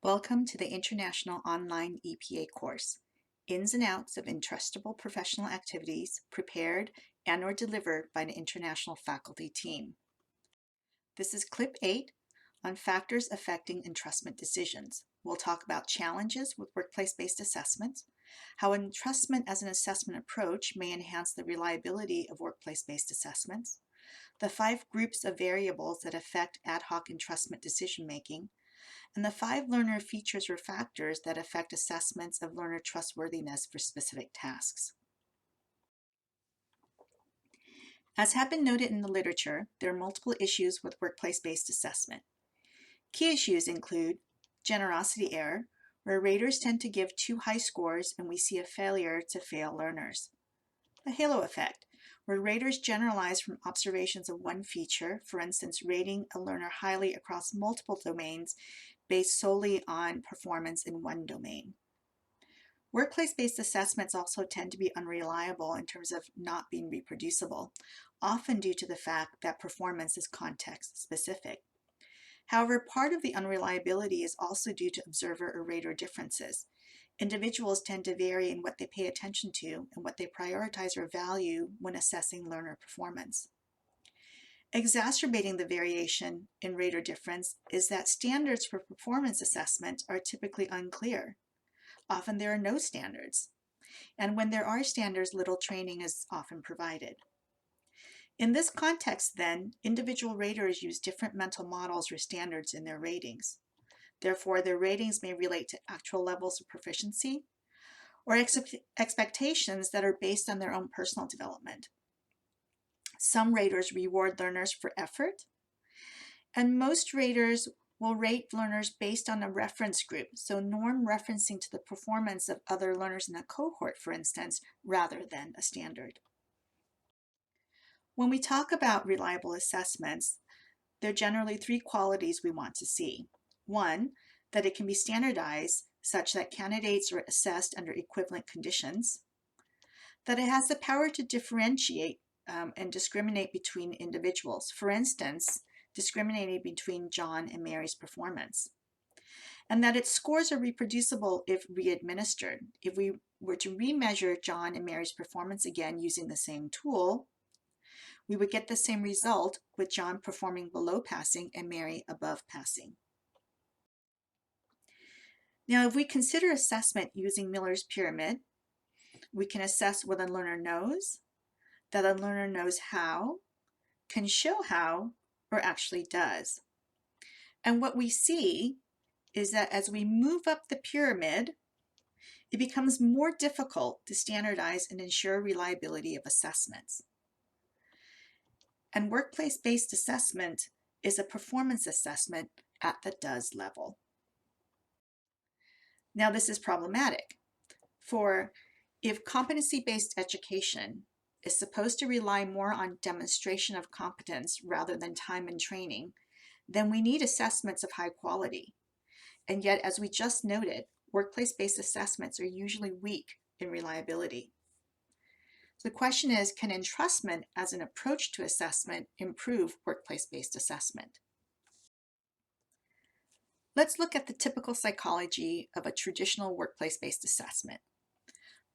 Welcome to the International Online EPA course, Ins and Outs of Entrustable Professional Activities Prepared and/or Delivered by an International Faculty Team. This is Clip 8 on Factors Affecting Entrustment Decisions. We'll talk about challenges with workplace-based assessments, how entrustment as an assessment approach may enhance the reliability of workplace-based assessments, the 5 groups of variables that affect ad hoc entrustment decision-making, and the 5 learner features or factors that affect assessments of learner trustworthiness for specific tasks. As have been noted in the literature, there are multiple issues with workplace-based assessment. Key issues include generosity error, where raters tend to give too high scores and we see a failure to fail learners. The halo effect, where raters generalize from observations of one feature, for instance, rating a learner highly across multiple domains based solely on performance in one domain. Workplace-based assessments also tend to be unreliable in terms of not being reproducible, often due to the fact that performance is context-specific. However, part of the unreliability is also due to observer or rater differences. Individuals tend to vary in what they pay attention to and what they prioritize or value when assessing learner performance. Exacerbating the variation in rater difference is that standards for performance assessment are typically unclear. Often there are no standards, and when there are standards, little training is often provided. In this context, then, individual raters use different mental models or standards in their ratings. Therefore, their ratings may relate to actual levels of proficiency or expectations that are based on their own personal development. Some raters reward learners for effort, and most raters will rate learners based on a reference group, so norm referencing to the performance of other learners in a cohort, for instance, rather than a standard. When we talk about reliable assessments, there are generally 3 qualities we want to see. 1, that it can be standardized such that candidates are assessed under equivalent conditions, that it has the power to differentiate and discriminate between individuals, for instance, discriminating between John and Mary's performance, and that its scores are reproducible if re-administered. If we were to remeasure John and Mary's performance again using the same tool, we would get the same result with John performing below passing and Mary above passing. Now, if we consider assessment using Miller's pyramid, we can assess what a learner knows, that a learner knows how, can show how, or actually does. And what we see is that as we move up the pyramid, it becomes more difficult to standardize and ensure reliability of assessments. And workplace-based assessment is a performance assessment at the does level. Now, this is problematic, for if competency-based education is supposed to rely more on demonstration of competence rather than time and training, then we need assessments of high quality. And yet, as we just noted, workplace-based assessments are usually weak in reliability. So the question is, can entrustment as an approach to assessment improve workplace-based assessment? Let's look at the typical psychology of a traditional workplace-based assessment.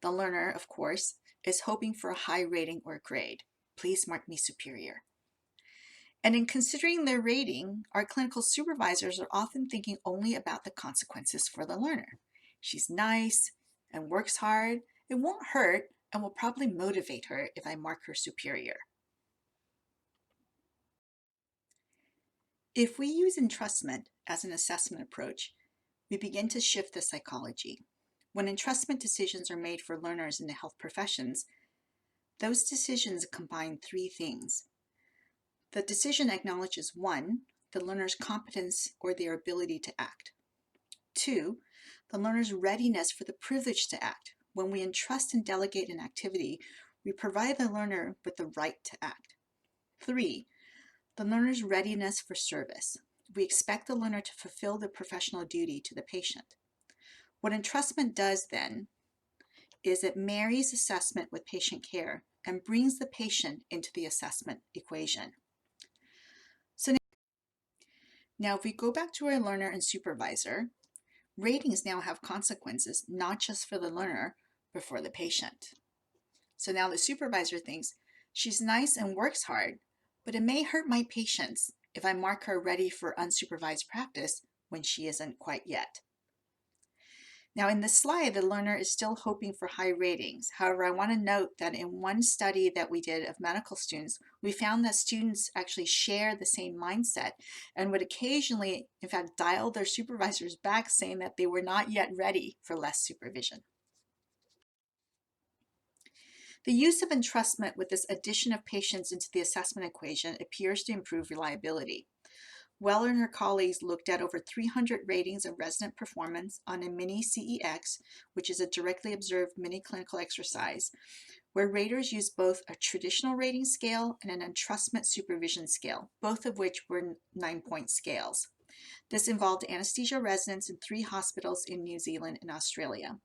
The learner, of course, is hoping for a high rating or grade. Please mark me superior. And in considering their rating, our clinical supervisors are often thinking only about the consequences for the learner. She's nice and works hard. It won't hurt and will probably motivate her if I mark her superior. If we use entrustment as an assessment approach, we begin to shift the psychology. When entrustment decisions are made for learners in the health professions, those decisions combine 3 things. The decision acknowledges 1, the learner's competence or their ability to act. 2, the learner's readiness for the privilege to act. When we entrust and delegate an activity, we provide the learner with the right to act. 3, the learner's readiness for service. We expect the learner to fulfill the professional duty to the patient. What entrustment does then is it marries assessment with patient care and brings the patient into the assessment equation. So now if we go back to our learner and supervisor, Ratings now have consequences, not just for the learner, but for the patient. So now the supervisor thinks, she's nice and works hard, but it may hurt my patients if I mark her ready for unsupervised practice when she isn't quite yet. Now in this slide, the learner is still hoping for high ratings. However, I want to note that in one study that we did of medical students, we found that students actually share the same mindset and would occasionally, in fact, dial their supervisors back saying that they were not yet ready for less supervision. The use of entrustment with this addition of patients into the assessment equation appears to improve reliability. Weller and her colleagues looked at over 300 ratings of resident performance on a mini CEX, which is a directly observed mini clinical exercise, where raters used both a traditional rating scale and an entrustment supervision scale, both of which were 9-point scales. This involved anesthesia residents in 3 hospitals in New Zealand and Australia,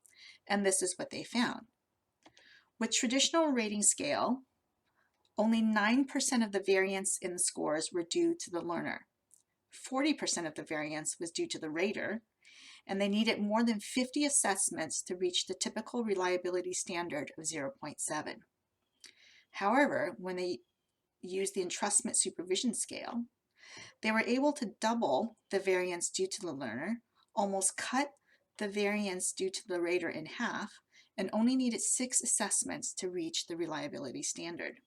and this is what they found. With traditional rating scale, only 9% of the variance in the scores were due to the learner. 40% of the variance was due to the rater, and they needed more than 50 assessments to reach the typical reliability standard of 0.7. However, when they used the entrustment supervision scale, they were able to double the variance due to the learner, almost cut the variance due to the rater in half, and only needed 6 assessments to reach the reliability standard.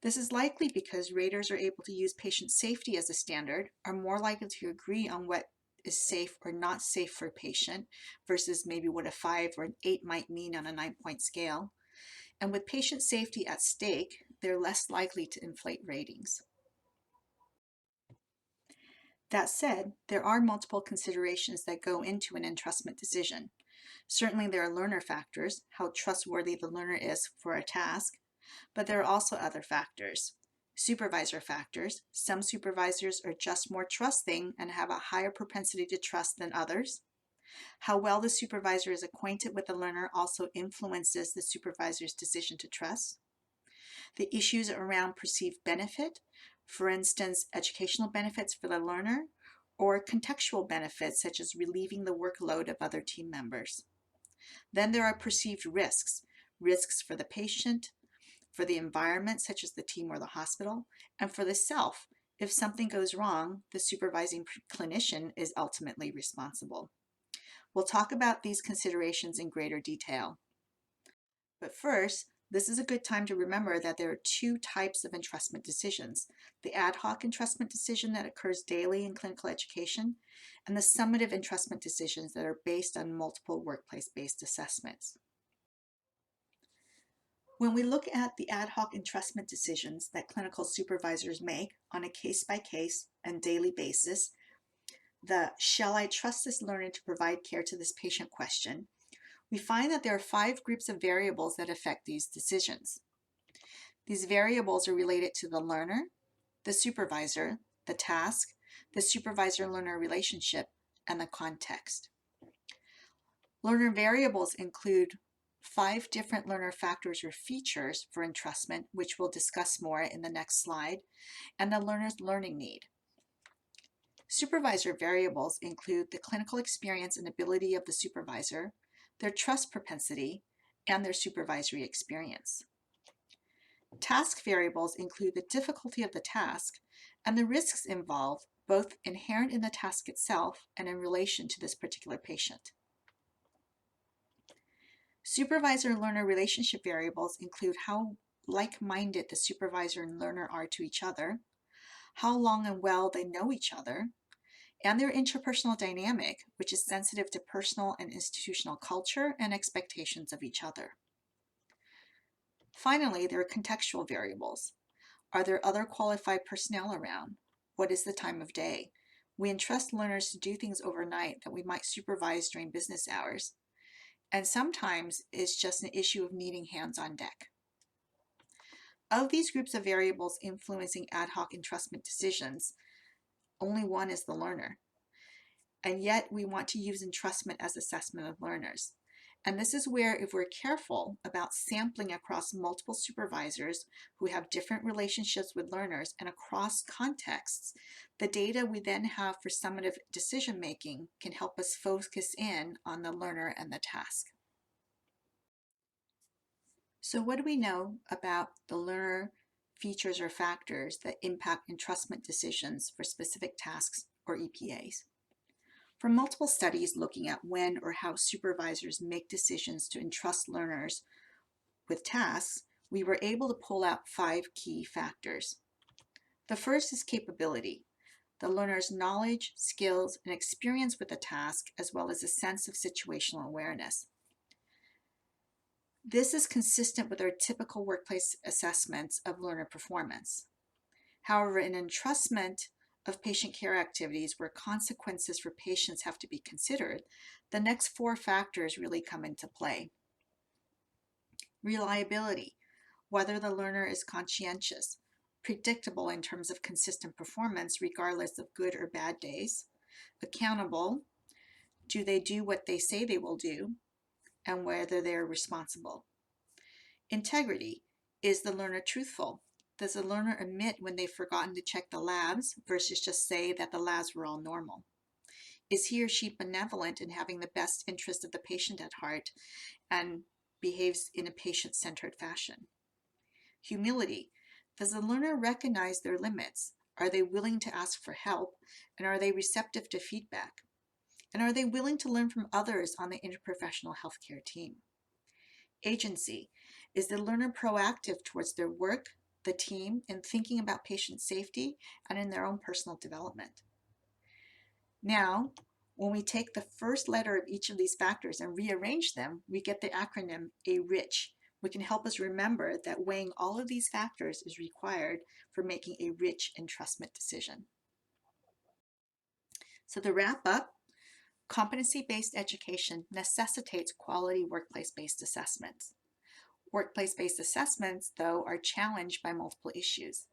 This is likely because raters are able to use patient safety as a standard, are more likely to agree on what is safe or not safe for a patient versus maybe what a 5 or an 8 might mean on a 9-point scale. And with patient safety at stake, they're less likely to inflate ratings. That said, there are multiple considerations that go into an entrustment decision. Certainly there are learner factors, how trustworthy the learner is for a task, but there are also other factors. Supervisor factors. Some supervisors are just more trusting and have a higher propensity to trust than others. How well the supervisor is acquainted with the learner also influences the supervisor's decision to trust. The issues around perceived benefit, for instance, educational benefits for the learner, or contextual benefits such as relieving the workload of other team members. Then there are perceived risks, risks for the patient, for the environment, such as the team or the hospital, and for the self. If something goes wrong, the supervising clinician is ultimately responsible. We'll talk about these considerations in greater detail. But first, this is a good time to remember that there are 2 types of entrustment decisions: the ad hoc entrustment decision that occurs daily in clinical education, and the summative entrustment decisions that are based on multiple workplace-based assessments. When we look at the ad hoc entrustment decisions that clinical supervisors make on a case-by-case and daily basis, the "shall I trust this learner to provide care to this patient" question, we find that there are 5 groups of variables that affect these decisions. These variables are related to the learner, the supervisor, the task, the supervisor-learner relationship, and the context. Learner variables include 5 different learner factors or features for entrustment, which we'll discuss more in the next slide, and the learner's learning need. Supervisor variables include the clinical experience and ability of the supervisor, their trust propensity, and their supervisory experience. Task variables include the difficulty of the task and the risks involved, both inherent in the task itself and in relation to this particular patient. Supervisor-learner relationship variables include how like-minded the supervisor and learner are to each other, how long and well they know each other, and their interpersonal dynamic, which is sensitive to personal and institutional culture and expectations of each other. Finally, there are contextual variables. Are there other qualified personnel around? What is the time of day? We entrust learners to do things overnight that we might supervise during business hours. And sometimes it's just an issue of needing hands on deck. Of these groups of variables influencing ad hoc entrustment decisions, only one is the learner. And yet we want to use entrustment as assessment of learners. And this is where, if we're careful about sampling across multiple supervisors who have different relationships with learners and across contexts, the data we then have for summative decision making can help us focus in on the learner and the task. So what do we know about the learner features or factors that impact entrustment decisions for specific tasks or EPAs? From multiple studies looking at when or how supervisors make decisions to entrust learners with tasks, we were able to pull out 5 key factors. The first is capability, the learner's knowledge, skills, and experience with the task, as well as a sense of situational awareness. This is consistent with our typical workplace assessments of learner performance. However, in entrustment of patient care activities where consequences for patients have to be considered, the next 4 factors really come into play. Reliability, whether the learner is conscientious, predictable in terms of consistent performance regardless of good or bad days, accountable, do they do what they say they will do, and whether they're responsible. Integrity, is the learner truthful? Does the learner admit when they've forgotten to check the labs versus just say that the labs were all normal? Is he or she benevolent in having the best interest of the patient at heart and behaves in a patient-centered fashion? Humility, does the learner recognize their limits? Are they willing to ask for help? And are they receptive to feedback? And are they willing to learn from others on the interprofessional healthcare team? Agency, is the learner proactive towards their work, the team, and thinking about patient safety and in their own personal development? Now, when we take the first letter of each of these factors and rearrange them, we get the acronym A-RICH, which can help us remember that weighing all of these factors is required for making a rich entrustment decision. So to wrap up, competency-based education necessitates quality workplace-based assessments. Workplace-based assessments, though, are challenged by multiple issues.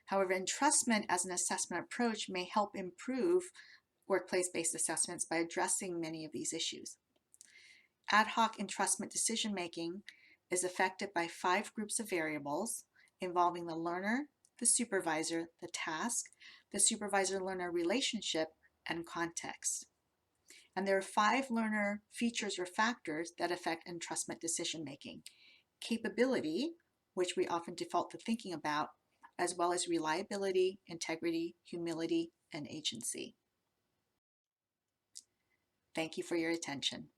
However, entrustment as an assessment approach may help improve workplace-based assessments by addressing many of these issues. Ad hoc entrustment decision-making is affected by 5 groups of variables involving the learner, the supervisor, the task, the supervisor-learner relationship, and context. And there are 5 learner features or factors that affect entrustment decision-making. Capability, which we often default to thinking about, as well as reliability, integrity, humility, and agency. Thank you for your attention.